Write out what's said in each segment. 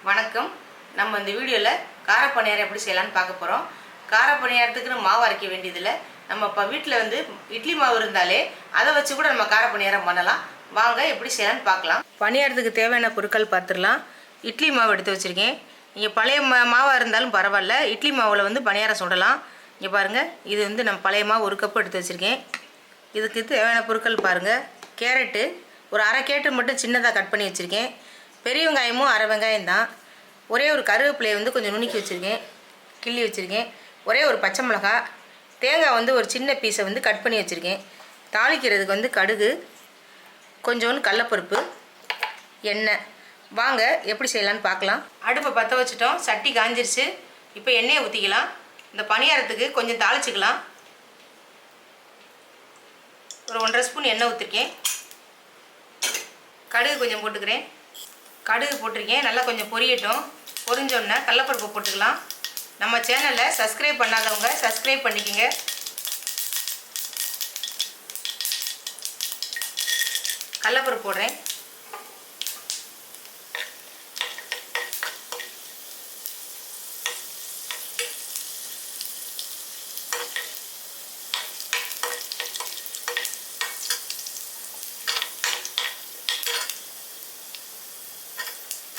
வணக்கம். நம்ம இந்த வீடியோவில் கார பணியாரம் எப்படி செய்யலாம்னு பார்க்க போகிறோம். கார பணியாரத்துக்குன்னு மாவு அரைக்க வேண்டியதில்லை. நம்ம இப்போ வீட்டில் இட்லி மாவு இருந்தாலே அதை வச்சு கூட நம்ம கார பணியாரம் பண்ணலாம். வாங்க எப்படி செய்யலாம்னு பார்க்கலாம். பணியாரத்துக்கு தேவையான பொருட்கள் பார்த்துடலாம். இட்லி மாவு எடுத்து வச்சுருக்கேன். நீங்கள் பழைய மாவாக இருந்தாலும் பரவாயில்ல, இட்லி மாவில் பணியாரம் சுடலாம். இங்கே பாருங்கள், இது நம்ம பழைய மாவு 1 கப் எடுத்து வச்சுருக்கேன். இதுக்கு தேவையான பொருட்கள் பாருங்கள். கேரட்டு ஒரு அரை கேரட்டு மட்டும் சின்னதாக கட் பண்ணி வச்சுருக்கேன். பெரிய வெங்காயமும் அரை வெங்காயம் தான். ஒரே ஒரு கருவேப்பிலையை கொஞ்சம் நுணுக்கி வச்சுருக்கேன், கிள்ளி வச்சுருக்கேன். ஒரே ஒரு பச்சை மிளகா, தேங்காய் ஒரு சின்ன பீஸை கட் பண்ணி வச்சுருக்கேன். தாளிக்கிறதுக்கு கடுகு, கொஞ்சோண்டு கடலப்பருப்பு, எண்ணெய். வாங்க எப்படி செய்யலான்னு பார்க்கலாம். அடுப்பை பற்ற வச்சுட்டோம், சட்டி காஞ்சிருச்சு. இப்போ எண்ணெயை ஊற்றிக்கலாம். இந்த பணியாரத்துக்கு கொஞ்சம் தாளிச்சிக்கலாம். ஒரு 1.5 ஸ்பூன் எண்ணெய் ஊற்றிருக்கேன். கடுகு கொஞ்சம் போட்டுக்கிறேன். கடுகு போட்டிருக்கேன், நல்லா கொஞ்சம் பொரியட்டும். பொரிஞ்சோடனே கடலப்பருப்பு போட்டுக்கலாம். நம்ம சேனலை சப்ஸ்கிரைப் பண்ணாதவங்க சப்ஸ்கிரைப் பண்ணிக்கோங்க. கடலப்பருப்பு போடுறேன்.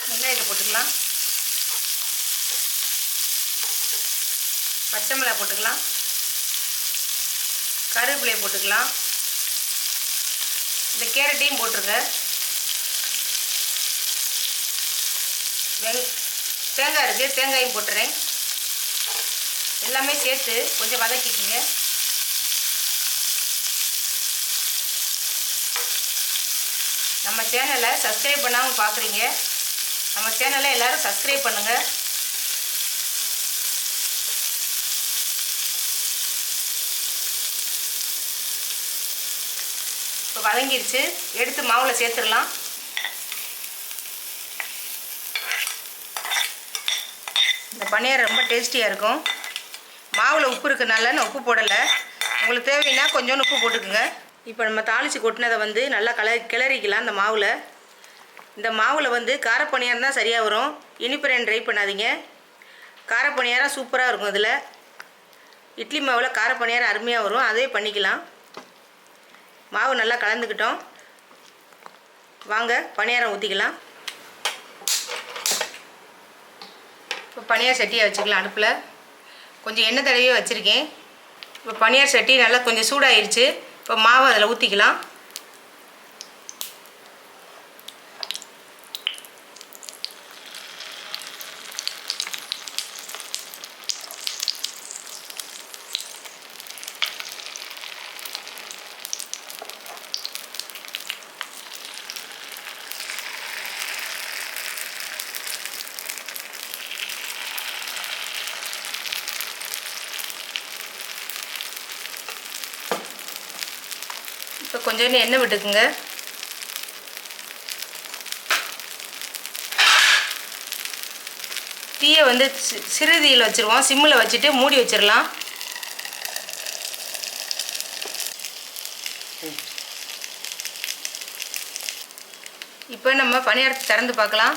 வெங்காயத்தை போட்டுக்கலாம். பச்சை மிளகாய் போட்டுக்கலாம். கருவேப்பிலையை போட்டுக்கலாம். இந்த கேரட்டையும் போட்டுருங்க. தேங்காய் இருக்குது, தேங்காயும் போட்டுறேன். எல்லாமே சேர்த்து கொஞ்சம் வதக்கிக்கோங்க. நம்ம சேனலை சப்ஸ்கிரைப் பண்ணாமல் பார்க்குறீங்க, நம்ம சேனலை எல்லோரும் சப்ஸ்கிரைப் பண்ணுங்கள். இப்போ வதங்கிடுச்சு, எடுத்து மாவில் சேர்த்துடலாம். இந்த பணியாரம் ரொம்ப டேஸ்டியாக இருக்கும். மாவில் உப்பு இருக்கிறனால நான் உப்பு போடலை. உங்களுக்கு தேவைன்னா கொஞ்சோண்டு உப்பு போட்டுக்குங்க. இப்போ நம்ம தாளித்து கொட்டினதை நல்லா கிளறிக்கலாம். இந்த மாவில் கார பணியாரம் தான் சரியாக வரும். இனிப்பு ட்ரை பண்ணாதீங்க. கார பணியாரம் சூப்பராக இருக்கும். இதில் இட்லி மாவில் கார பணியாரம் அருமையாக வரும், அதே பண்ணிக்கலாம். மாவு நல்லா கலந்துக்கிட்டோம். வாங்க பணியாரம் ஊற்றிக்கலாம். இப்போ பணியார சட்டியை வச்சுக்கலாம். அடுப்பில் கொஞ்சம் எண்ணெய் தடவியே வச்சுருக்கேன். இப்போ பணியார சட்டி நல்லா கொஞ்சம் சூடாயிருச்சு. இப்போ மாவு அதில் ஊற்றிக்கலாம். இப்போ கொஞ்சோண்டு எண்ணெய் விட்டுக்குங்க. தீயை சிறு தீயில் வச்சுருவோம். சிம்மில் வச்சுட்டு மூடி வச்சிடலாம். இப்போ நம்ம பணியாரத்தை திறந்து பார்க்கலாம்.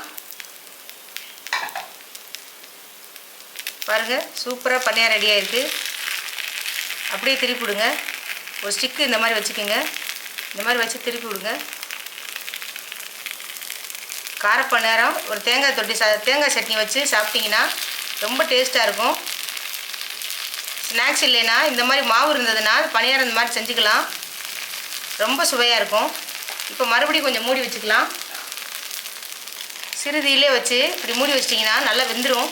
பாருங்கள், சூப்பராக பணியாரம் ரெடியாக இருக்குது. அப்படியே திருப்பி விடுங்க. ஒரு ஸ்டிக்கு இந்த மாதிரி வச்சுக்கோங்க. இந்த மாதிரி வச்சு திருப்பி விடுங்க. கார பணியாரம் ஒரு தேங்காய் சட்னி வச்சு சாப்பிட்டிங்கன்னா ரொம்ப டேஸ்ட்டாக இருக்கும். ஸ்நாக்ஸ் இல்லைன்னா இந்த மாதிரி மாவு இருந்ததுன்னா பணியாரம் இந்த மாதிரி செஞ்சுக்கலாம், ரொம்ப சுவையாக இருக்கும். இப்போ மறுபடியும் கொஞ்சம் மூடி வச்சுக்கலாம். சிறுதியிலே வச்சு இப்படி மூடி வச்சிட்டிங்கன்னா நல்லா வெந்துடும்.